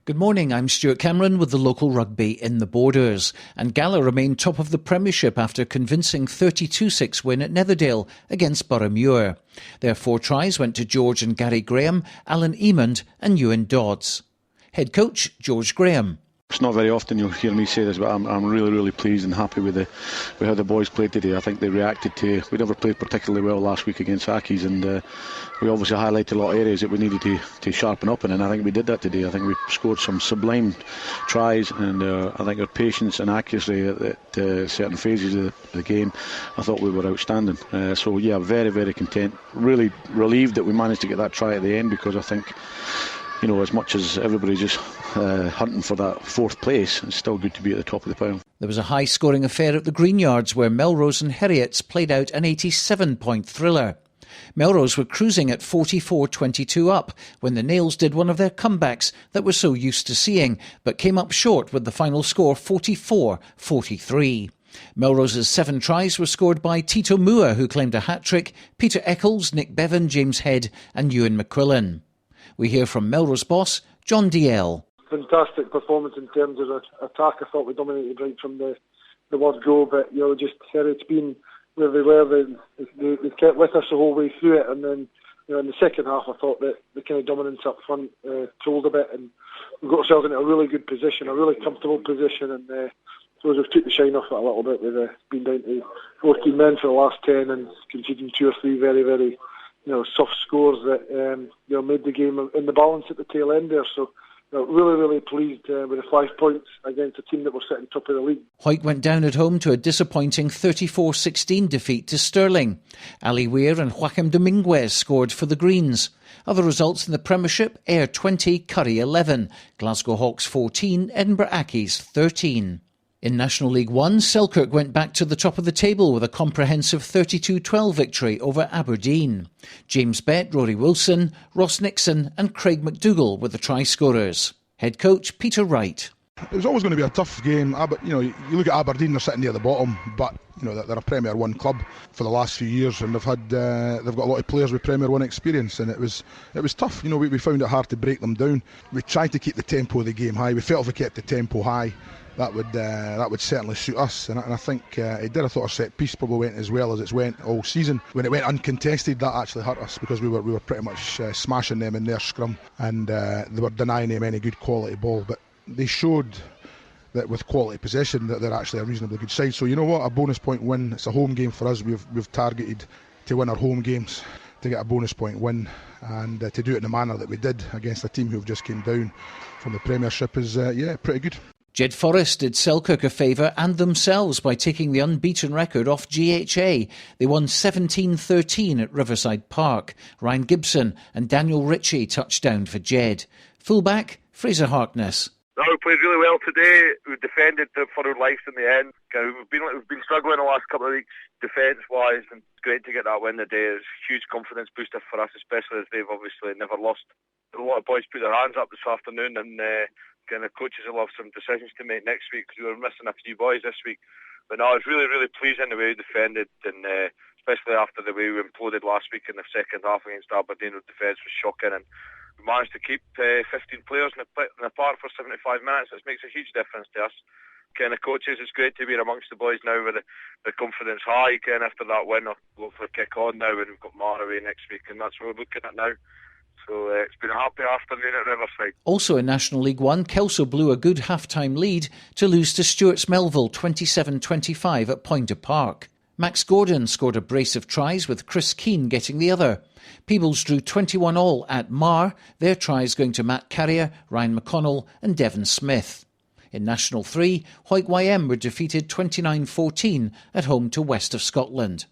Good morning, I'm Stuart Cameron with the local rugby in the Borders. And Gala remained top of the Premiership after a convincing 32-6 win at Netherdale against Boroughmuir. Their 4 tries went to George and Gary Graham, Alan Emond and Ewan Dodds. Head coach George Graham. It's not very often you'll hear me say this, but I'm really pleased and happy with how the boys played today. I think they reacted to. We never played particularly well last week against Accies, and we obviously highlighted a lot of areas that we needed to sharpen up in, and I think we did that today. I think we scored some sublime tries, and I think our patience and accuracy at certain phases of the game, I thought we were outstanding. So yeah, very content. Really relieved that we managed to get that try at the end, because I think, you know, as much as everybody's just hunting for that 4th place, it's still good to be at the top of the pile. There was a high-scoring affair at the Greenyards where Melrose and Heriots played out an 87-point thriller. Melrose were cruising at 44-22 up when the Nails did one of their comebacks that we're so used to seeing, but came up short with the final score 44-43. Melrose's 7 tries were scored by Tito Mua, who claimed a hat-trick, Peter Eccles, Nick Bevan, James Head and Ewan McQuillan. We hear from Melrose boss John Dalziel. Fantastic performance in terms of attack. I thought we dominated right from the word go, but just it's been where they were. They kept with us the whole way through it, and then in the second half I thought that the kind of dominance up front told a bit, and we got ourselves into a really good position, a really comfortable position, and so we've took the shine off it a little bit with being down to 14 men for the last 10 and conceding 2 or 3 very soft scores that made the game in the balance at the tail end there. So really pleased with the 5 points against a team that were sitting top of the league. Hoyt went down at home to a disappointing 34-16 defeat to Stirling. Ali Weir and Joaquim Dominguez scored for the Greens. Other results in the Premiership: Ayr 20, Curry 11, Glasgow Hawks 14, Edinburgh Accies 13. In National League One, Selkirk went back to the top of the table with a comprehensive 32-12 victory over Aberdeen. James Bett, Rory Wilson, Ross Nixon and Craig McDougall were the try scorers. Head coach Peter Wright. It was always going to be a tough game. You look at Aberdeen; they're sitting near the bottom, but they're a Premier 1 club for the last few years, and they've got a lot of players with Premier 1 experience, and it was tough. We found it hard to break them down. We tried to keep the tempo of the game high. We felt if we kept the tempo high, that would certainly suit us, and I think it did. I thought our set piece probably went as well as it's went all season. When it went uncontested, that actually hurt us, because we were pretty much smashing them in their scrum, and they were denying them any good quality ball. But they showed that with quality possession that they're actually a reasonably good side. So you know what, a bonus point win. It's a home game for us. We've targeted to win our home games, to get a bonus point win, and to do it in the manner that we did against a team who've just came down from the Premiership is pretty good. Jed Forrest did Selkirk a favour and themselves by taking the unbeaten record off GHA. They won 17-13 at Riverside Park. Ryan Gibson and Daniel Ritchie touchdown for Jed. Fullback Fraser Harkness. No, we played really well today. We defended for our lives in the end. We've been struggling the last couple of weeks defence-wise, and it's great to get that win today. It's a huge confidence booster for us, especially as they've obviously never lost. A lot of boys put their hands up this afternoon, and the coaches will have some decisions to make next week, because we were missing a few boys this week. But no, it's really pleasing the way we defended, and especially after the way we imploded last week in the second half against Aberdeen. The defence was shocking, and we managed to keep 15 players in the park for 75 minutes. It makes a huge difference to us. Coaches, it's great to be amongst the boys now with the confidence high. After that win, we'll hopefully kick on now, and we've got Mar away next week, and that's what we're looking at now. So it's been a happy afternoon at Riverside. Also in National League One, Kelso blew a good half-time lead to lose to Stuart's Melville 27-25 at Pointer Park. Max Gordon scored a brace of tries, with Chris Keane getting the other. Peebles drew 21 all at Mar, their tries going to Matt Carrier, Ryan McConnell and Devon Smith. In National 3, Hoyt YM were defeated 29-14 at home to West of Scotland.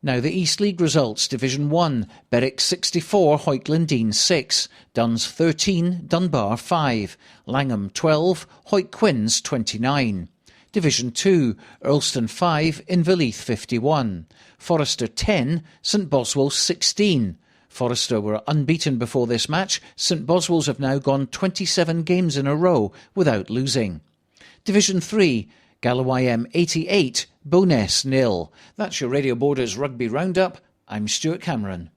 Now the East League results. Division 1, Berwick 64, Hoyt Glendine 6, Duns 13, Dunbar 5, Langham 12, Hoyt Quinns 29. Division 2, Earlston 5, Inverleith 51, Forrester 10, St Boswell 16. Forrester were unbeaten before this match. St Boswell's have now gone 27 games in a row without losing. Division 3, Galloway M 88, Bowness 0. That's your Radio Borders Rugby Roundup. I'm Stuart Cameron.